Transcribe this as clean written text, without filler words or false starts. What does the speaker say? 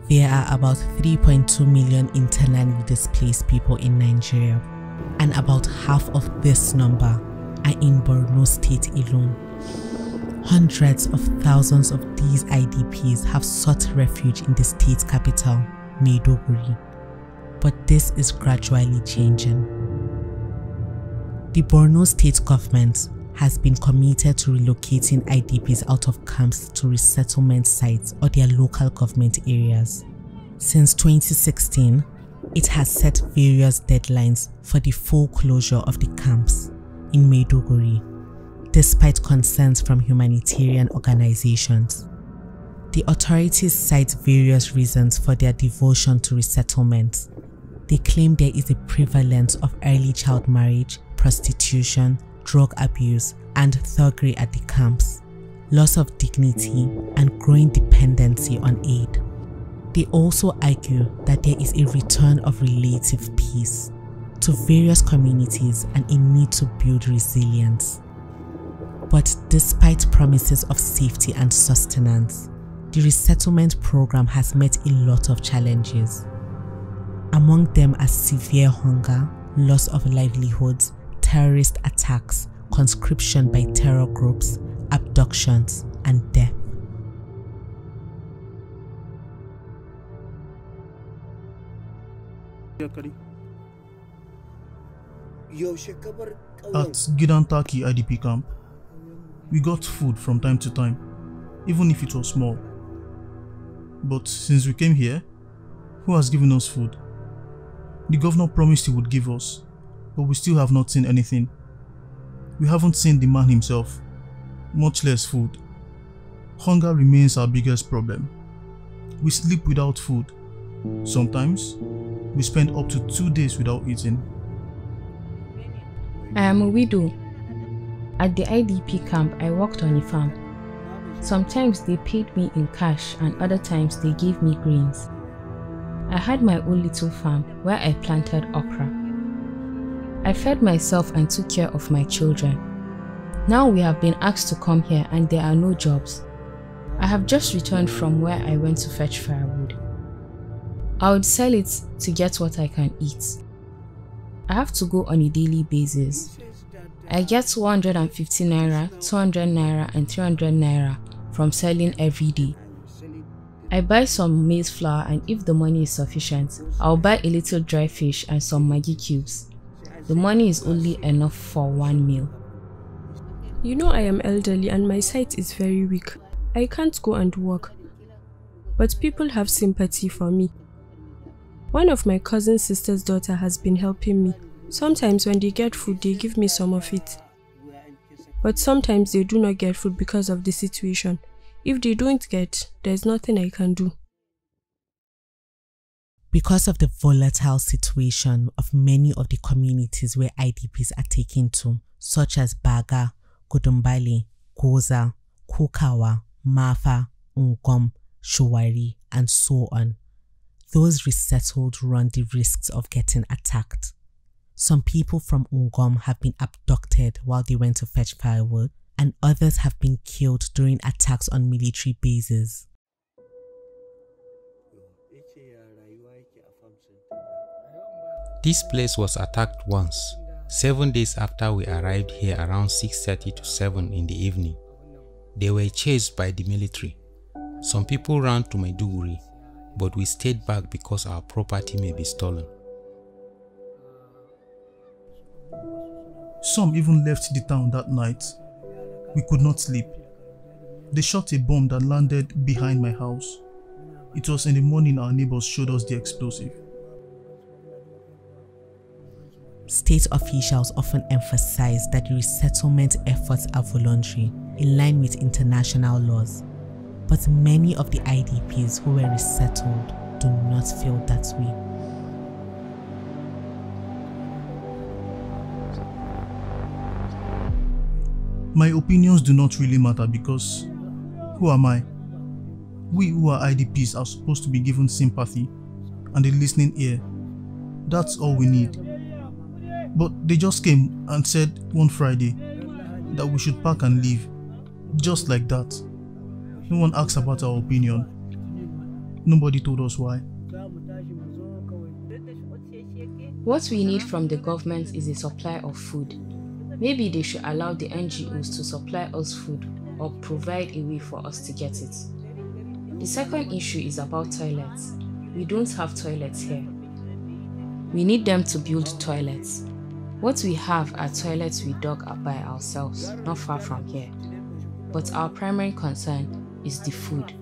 There are about 3.2 million internally displaced people in Nigeria, and about half of this number are in Borno State alone. Hundreds of thousands of these IDPs have sought refuge in the state capital, Maiduguri, but this is gradually changing. The Borno State government has been committed to relocating IDPs out of camps to resettlement sites or their local government areas. Since 2016, it has set various deadlines for the full closure of the camps in Maiduguri, despite concerns from humanitarian organizations. The authorities cite various reasons for their devotion to resettlement. They claim there is a prevalence of early child marriage, prostitution, drug abuse, and thuggery at the camps, loss of dignity, and growing dependency on aid. They also argue that there is a return of relative peace to various communities and a need to build resilience. But despite promises of safety and sustenance, the resettlement program has met a lot of challenges. Among them are severe hunger, loss of livelihoods, terrorist attacks, conscription by terror groups, abductions, and death. At Gidantaki IDP camp, we got food from time to time, even if it was small. But since we came here, who has given us food? The governor promised he would give us, but we still have not seen anything. We haven't seen the man himself, much less food. Hunger remains our biggest problem. We sleep without food. Sometimes, we spend up to 2 days without eating. I am a widow. At the IDP camp, I worked on a farm. Sometimes they paid me in cash and other times they gave me grains. I had my own little farm where I planted okra. I fed myself and took care of my children. Now we have been asked to come here and there are no jobs. I have just returned from where I went to fetch firewood. I would sell it to get what I can eat. I have to go on a daily basis. I get 150 naira, 200 naira and 300 naira from selling every day. I buy some maize flour and if the money is sufficient, I'll buy a little dry fish and some Maggi cubes. The money is only enough for one meal. You know I am elderly and my sight is very weak. I can't go and work. But people have sympathy for me. One of my cousin's sister's daughter has been helping me. Sometimes when they get food, they give me some of it. But sometimes they do not get food because of the situation. If they don't get, there's nothing I can do. Because of the volatile situation of many of the communities where IDPs are taken to, such as Baga, Gudumbali, Goza, Kukawa, Mafa, Ngom, Showari, and so on, those resettled run the risks of getting attacked. Some people from Ngom have been abducted while they went to fetch firewood, and others have been killed during attacks on military bases. This place was attacked once, 7 days after we arrived here around 6:30 to 7 in the evening. They were chased by the military. Some people ran to Maiduguri, but we stayed back because our property may be stolen. Some even left the town that night. We could not sleep. They shot a bomb that landed behind my house. It was in the morning our neighbors showed us the explosive. State officials often emphasize that the resettlement efforts are voluntary, in line with international laws. But many of the IDPs who were resettled do not feel that way. My opinions do not really matter because who am I? We who are IDPs are supposed to be given sympathy and a listening ear. That's all we need. But they just came and said one Friday that we should pack and leave. Just like that. No one asked about our opinion. Nobody told us why. What we need from the government is a supply of food. Maybe they should allow the NGOs to supply us food or provide a way for us to get it. The second issue is about toilets. We don't have toilets here. We need them to build toilets. What we have are toilets we dug up by ourselves, not far from here. But our primary concern is the food.